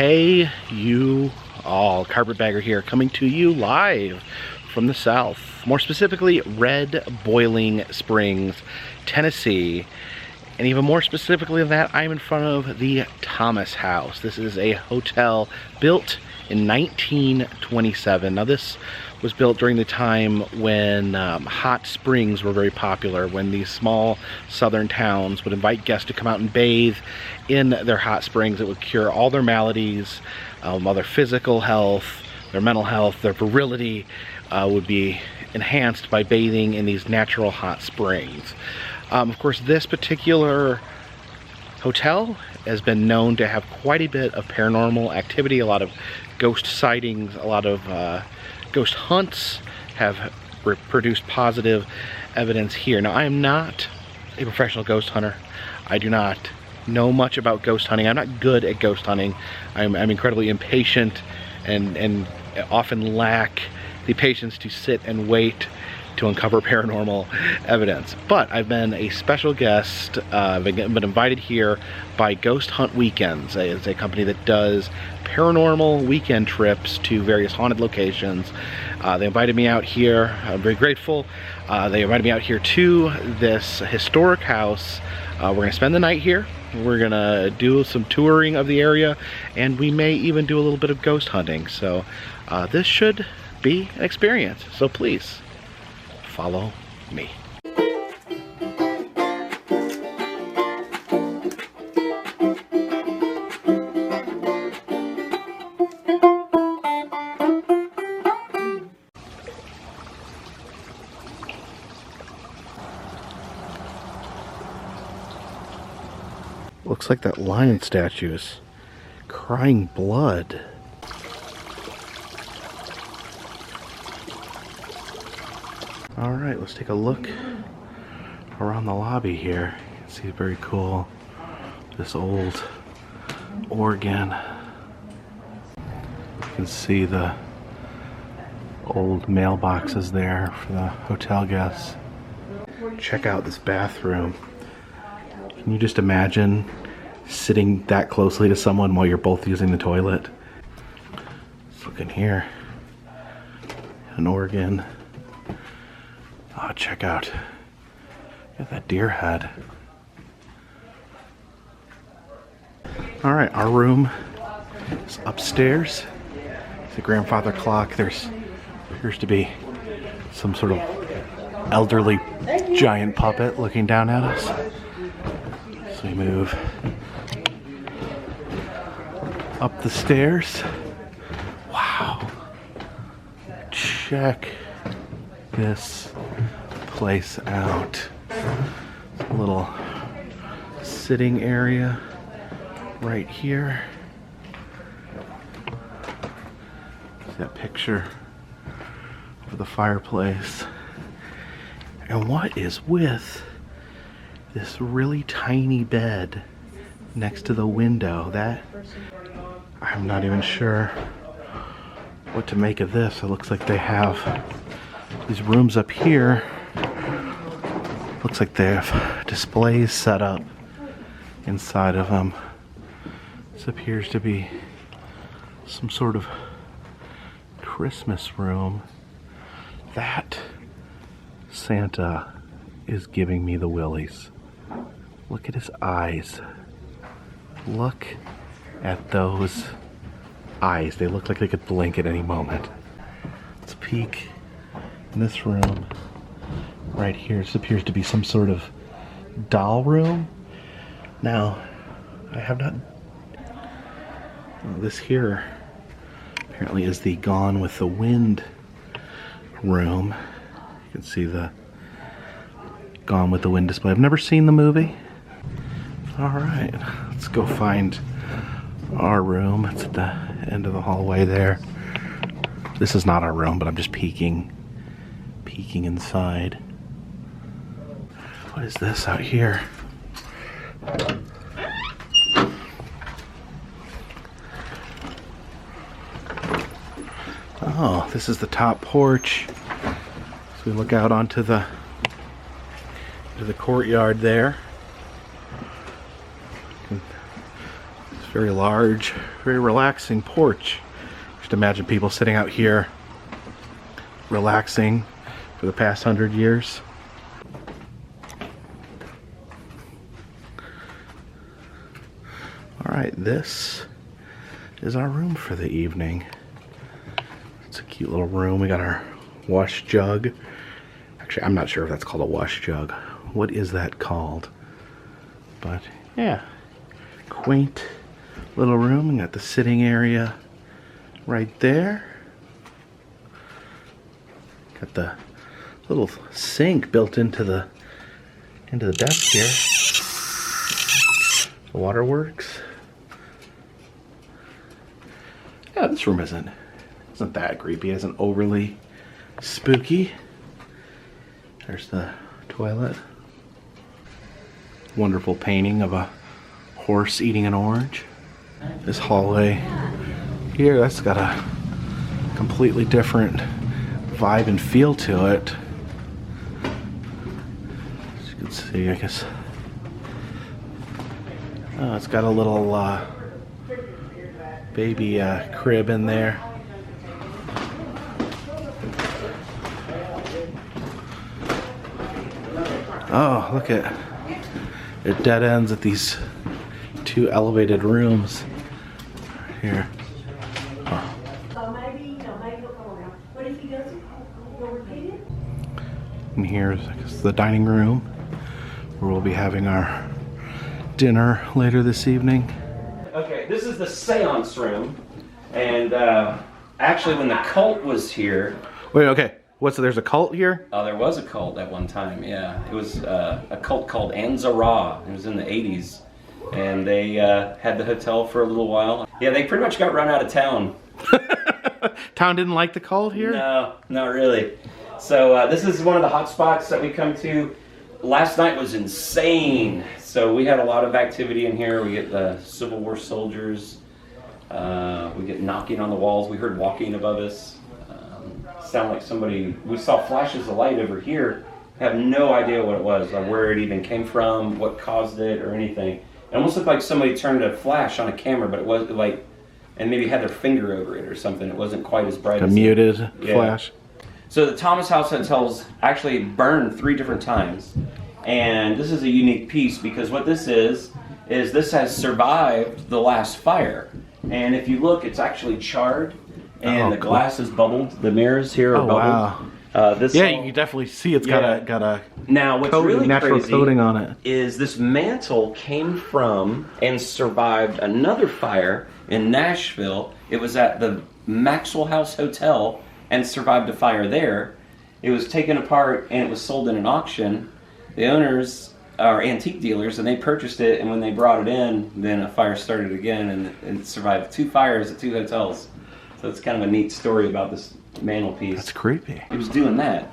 Hey, you all. Carpetbagger here, coming to you live from the South. More specifically, Red Boiling Springs, Tennessee. And even more specifically than that, I'm in front of the Thomas House. This is a hotel built in 1927. Now this was built during the time when hot springs were very popular, when these small southern towns would invite guests to come out and bathe in their hot springs. It would cure all their maladies, all their physical health, their mental health, their virility would be enhanced by bathing in these natural hot springs. Of course, this particular hotel has been known to have quite a bit of paranormal activity, a lot of ghost sightings, a lot of ghost hunts have produced positive evidence here. Now, I am not a professional ghost hunter. I do not know much about ghost hunting. I'm not good at ghost hunting. I'm incredibly impatient and often lack the patience to sit and wait to uncover paranormal evidence. But I've been a special guest, been invited here by Ghost Hunt Weekends. It's a company that does paranormal weekend trips to various haunted locations. They invited me out here. I'm very grateful. They invited me out here to this historic house. We're gonna spend the night here. We're gonna do some touring of the area, and we may even do a little bit of ghost hunting. So this should be an experience. So please, follow me. Looks like that lion statue is crying blood. All right, let's take a look around the lobby here. You can see very cool, this old organ. You can see the old mailboxes there for the hotel guests. Check out this bathroom. Can you just imagine sitting that closely to someone while you're both using the toilet? Let's look in here. An organ. Oh, check out that deer head. All right, our room is upstairs. It's a grandfather clock. There's appears to be some sort of elderly giant puppet looking down at us. So we move up the stairs. Wow. Check this place out. A little sitting area right here. See that picture of the fireplace. And what is with this really tiny bed next to the window? That I'm not even sure what to make of this. It looks like they have these rooms up here. Looks like they have displays set up inside of them. This appears to be some sort of Christmas room. That Santa is giving me the willies. Look at his eyes. Look at those eyes. They look like they could blink at any moment. Let's peek in this room right here. This appears to be some sort of doll room. Now, I have not... This here apparently is the Gone with the Wind room. You can see the Gone with the Wind display. I've never seen the movie. Alright, let's go find our room. It's at the end of the hallway there. This is not our room, but I'm just peeking inside. What is this out here? Oh, this is the top porch. So we look out onto the courtyard there. It's Very large, very relaxing porch. Just imagine people sitting out here relaxing for the past 100 years. All right, this is our room for the evening. It's a cute little room. We got our wash jug. Actually, I'm not sure if that's called a wash jug. What is that called? But yeah, quaint little room. We got the sitting area right there. Got the little sink built into the desk here. The waterworks. Yeah, this room isn't that creepy. It isn't overly spooky. There's the toilet. Wonderful painting of a horse eating an orange. This hallway here, that's got a completely different vibe and feel to it. As you can see, I guess. Oh, it's got a little baby crib in there. Oh, look at it. Dead ends at these two elevated rooms here. Oh. And here's, I guess, the dining room where we'll be having our dinner later this evening. Okay, this is the seance room, and actually when the cult was here... Wait, okay. There's a cult here? Oh, there was a cult at one time, yeah. It was a cult called Anzara. It was in the 80s, and they had the hotel for a little while. Yeah, they pretty much got run out of town. Town didn't like the cult here? No, not really. So this is one of the hot spots that we come to. Last night was insane. So we had a lot of activity in here. We get the Civil War soldiers. We get knocking on the walls. We heard walking above us. Sound like somebody. We saw flashes of light over here. Have no idea what it was, or where it even came from, what caused it, or anything. It almost looked like somebody turned a flash on a camera, but it was like, and maybe had their finger over it or something. It wasn't quite as bright. A muted flash. So the Thomas House Hotels actually burned 3 different times. And this is a unique piece because what this is this has survived the last fire. And if you look, it's actually charred and the glass is bubbled. The mirrors here are bubbled. Wow. You can definitely see it's got a now what's really natural crazy coating on it. Is this mantle came from and survived another fire in Nashville. It was at the Maxwell House Hotel and survived a fire there. It was taken apart and it was sold in an auction. The owners are antique dealers and they purchased it, and when they brought it in, then a fire started again, and it survived 2 fires at 2 hotels. So it's kind of a neat story about this mantelpiece. That's creepy. It was doing that.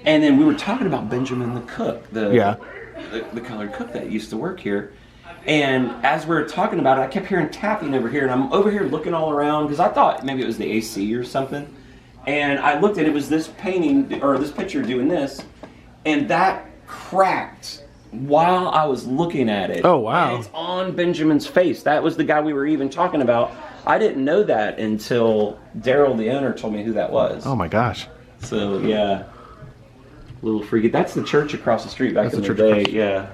And then we were talking about Benjamin the cook, the colored cook that used to work here. And as we were talking about it, I kept hearing tapping over here, and I'm over here looking all around because I thought maybe it was the AC or something. And I looked at it, was this painting or this picture doing this, and that cracked while I was looking at it. Oh, wow. And it's on Benjamin's face. That was the guy we were even talking about. I didn't know that until Daryl, the owner, told me who that was. Oh my gosh. So yeah, a little freaky. That's the church across the street back in the day. Yeah,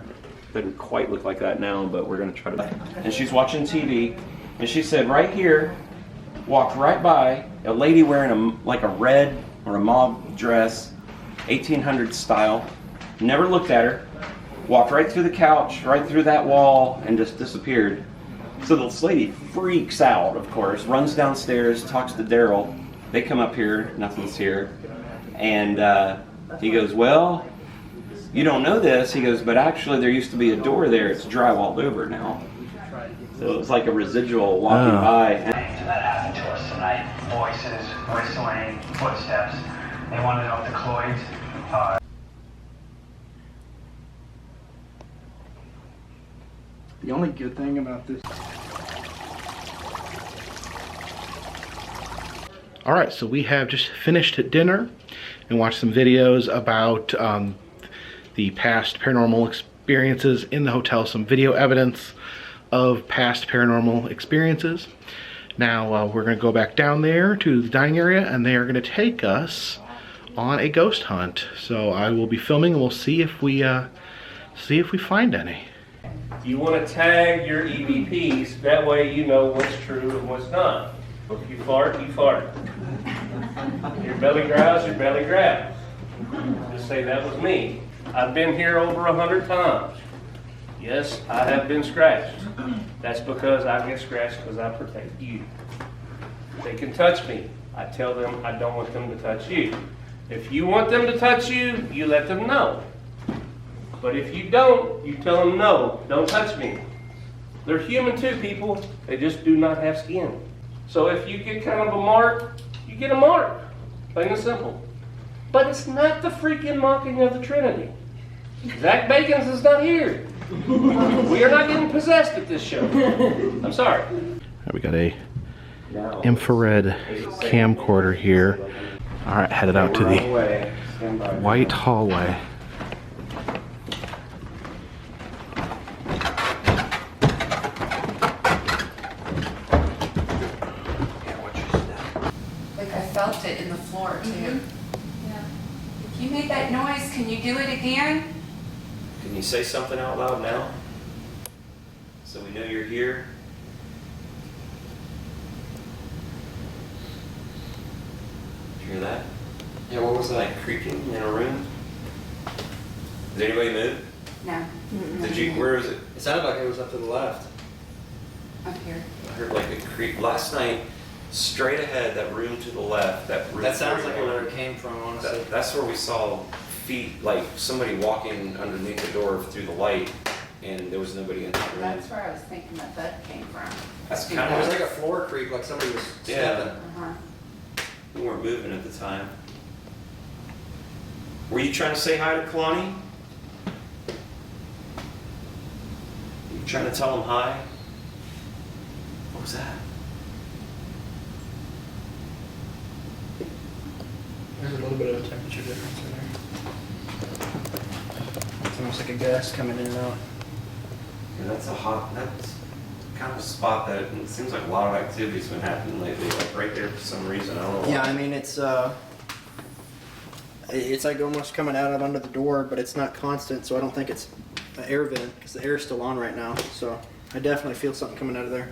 doesn't quite look like that now, but we're gonna try to. And she's watching TV, and she said right here, walked right by a lady wearing like a red or a mauve dress, 1800s style. Never looked at her. Walked right through the couch, right through that wall, and just disappeared. So this lady freaks out, of course, runs downstairs, talks to Daryl. They come up here, nothing's here. And he goes, well, you don't know this. He goes, but actually there used to be a door there. It's drywalled over now. So it's like a residual walking by. So that happened to us tonight. Voices, whistling, footsteps. They want to know if the Cloyds The only good thing about this. All right, so we have just finished at dinner and watched some videos about the past paranormal experiences in the hotel, some video evidence. of past paranormal experiences. Now we're going to go back down there to the dining area, and they are going to take us on a ghost hunt. So I will be filming, and we'll see if we find any. You want to tag your EVPs, that way you know what's true and what's not. If you fart, you fart. Your belly growls, your belly growls. Just say that was me. I've been here over 100 times. Yes, I have been scratched. That's because I get scratched because I protect you. They can touch me. I tell them I don't want them to touch you. If you want them to touch you, you let them know. But if you don't, you tell them no, don't touch me. They're human too, people. They just do not have skin. So if you get kind of a mark, you get a mark. Plain and simple. But it's not the freaking mocking of the Trinity. Zach Bacons is not here. We are not getting possessed at this show. I'm sorry. We got a infrared camcorder here. All right, headed out to the white hallway. Like I felt it in the floor too. Yeah. If you made that noise, can you do it again? Can you say something out loud now? So we know you're here. Did you hear that? Yeah, what was that? Like creaking in a room? Did anybody move? No. Did you, where was it? It sounded like it was up to the left. Up here. I heard like a creak. Last night, straight ahead, that room to the left, that room. That sounds like where it came from, honestly. That's where we saw feet, like somebody walking underneath the door through the light, and there was nobody in the room. That's where I was thinking that came from. That's It kind was of like a floor creak, like somebody was Yeah. stepping. Uh-huh. We weren't moving at the time. Were you trying to say hi to Kalani? You trying to tell him hi? What was that? There's a little bit of a temperature difference in there. It's almost like a gas coming in and out. Yeah, that's kind of a spot that it seems like a lot of activity's been happening lately, like right there for some reason. I don't know why. Yeah, I mean it's like almost coming out of under the door, but it's not constant, so I don't think it's an air vent because the air's still on right now. So I definitely feel something coming out of there.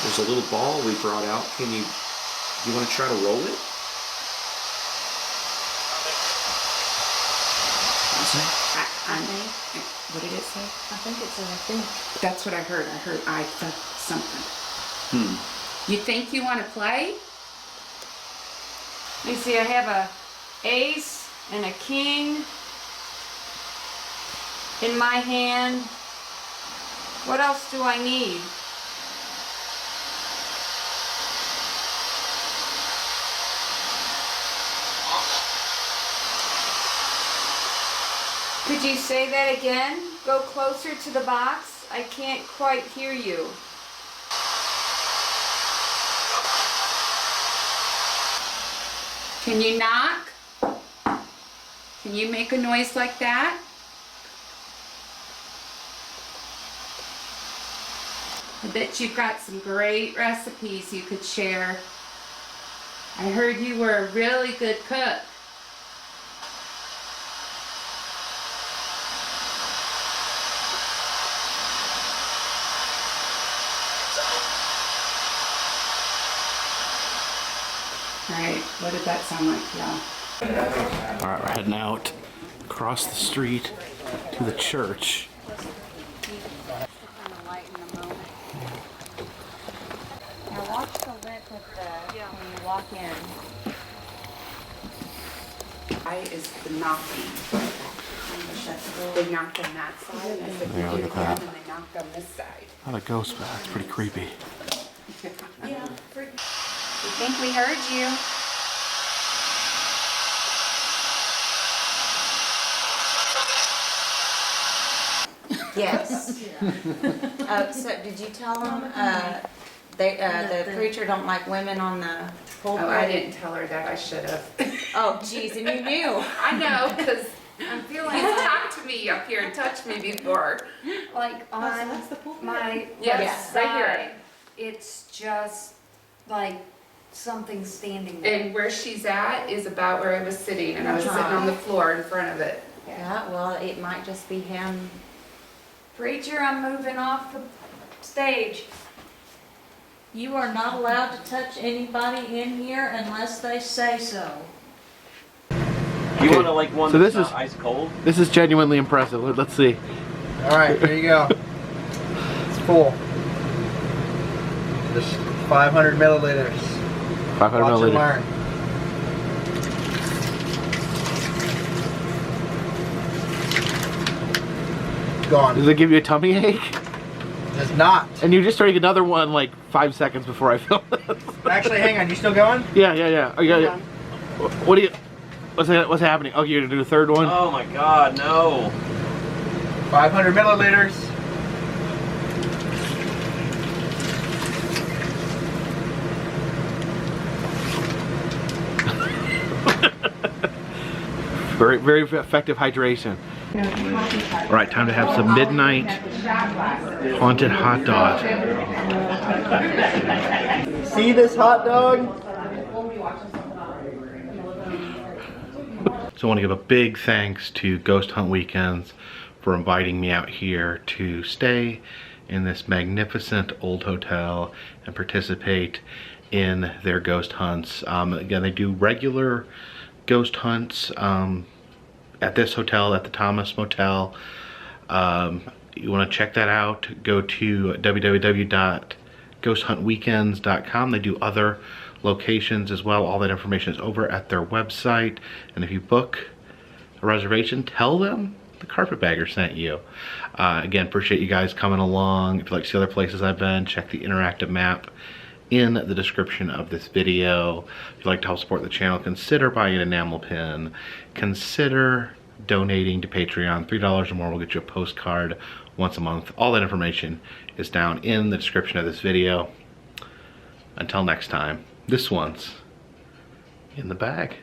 There's a little ball we brought out. Do you want to try to roll it? What did it say? I think it said I think. That's what I heard. I heard I thought something. You think you want to play? Let me see, I have a ace and a king in my hand. What else do I need? Could you say that again? Go closer to the box. I can't quite hear you. Can you knock? Can you make a noise like that? I bet you've got some great recipes you could share. I heard you were a really good cook. Alright, what did that sound like, y'all? Alright, we're heading out across the street to the church. Now watch the lip of when you walk in. I is the knocking. They knocked on that side, and they Yeah, look at that. and they knocked on this side. Not a ghost, but that's pretty creepy. Yeah, we think we heard you. Yes. So did you tell them They, the preacher don't like women on the pulpit. Oh, I didn't tell her that. I should have. Oh, geez, and you knew. I know, because I'm feeling he's talked to me up here and touched me before. Like on my Yes, left right here. side, it's just like something standing there. And where she's at is about where I was sitting, and I was sitting on the floor in front of it. Yeah, well, it might just be him. Preacher, I'm moving off the stage. You are not allowed to touch anybody in here unless they say so. You want to like one So that's this is- not ice cold? This is genuinely impressive. Let's see. All right, here you go. It's full. Just 500 milliliters. 500 Watch and milliliters. learn. Gone. Does it give you a tummy ache? It's not. And you just drank another one like 5 seconds before I filmed this. Actually, hang on. You still going? Yeah. Oh, yeah. What do you? What's happening? Oh, you're gonna do the third one? Oh my God, no! 500 milliliters. Very, very effective hydration. All right, time to have some midnight haunted hot dog. See this hot dog? So I want to give a big thanks to Ghost Hunt Weekends for inviting me out here to stay in this magnificent old hotel and participate in their ghost hunts. Again, they do regular ghost hunts at this hotel, at the Thomas Motel. You want to check that out, go to www.ghosthuntweekends.com. They do other locations as well. All that information is over at their website. And if you book a reservation, tell them the Carpetbagger sent you. Again, appreciate you guys coming along. If you'd like to see other places I've been, check the interactive map in the description of this video. If you'd like to help support the channel, consider buying an enamel pin. Consider donating to Patreon. $3 or more will get you a postcard once a month. All that information is down in the description of this video. Until next time, this one's in the bag.